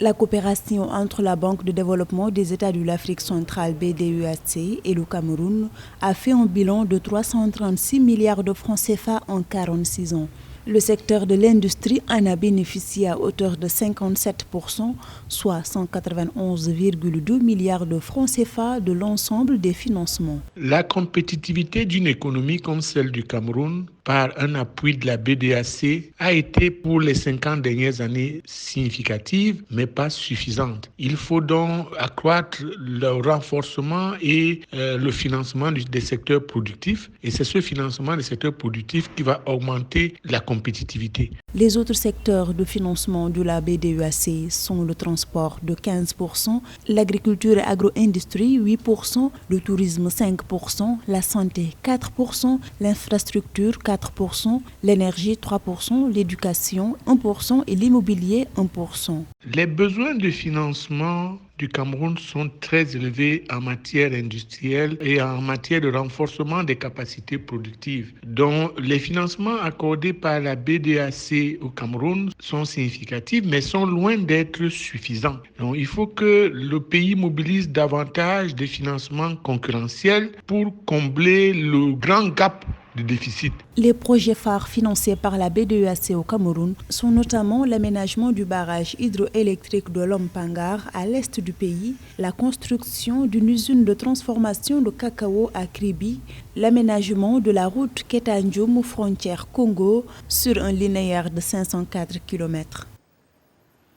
La coopération entre la Banque de développement des États de l'Afrique centrale BDEAC et le Cameroun a fait un bilan de 336 milliards de francs CFA en 46 ans. Le secteur de l'industrie en a bénéficié à hauteur de 57%, soit 191,2 milliards de francs CFA de l'ensemble des financements. La compétitivité d'une économie comme celle du Cameroun, par un appui de la BDAC, a été pour les 50 dernières années significative, mais pas suffisante. Il faut donc accroître le renforcement et le financement des secteurs productifs. Et c'est ce financement des secteurs productifs qui va augmenter la compétitivité. Les autres secteurs de financement de la BDEAC sont le transport de 15%, l'agriculture et agro-industrie 8%, le tourisme 5%, la santé 4%, l'infrastructure 4%, l'énergie 3%, l'éducation 1% et l'immobilier 1%. Les besoins de financement du Cameroun sont très élevés en matière industrielle et en matière de renforcement des capacités productives, dont les financements accordés par la BDAC au Cameroun sont significatifs, mais sont loin d'être suffisants. Donc, il faut que le pays mobilise davantage de financements concurrentiels pour combler le grand gap de déficit. Les projets phares financés par la BDEAC au Cameroun sont notamment l'aménagement du barrage hydroélectrique de Lompangar à l'est du pays, la construction d'une usine de transformation de cacao à Kribi, l'aménagement de la route Ketanjoum frontière Congo sur un linéaire de 504 km.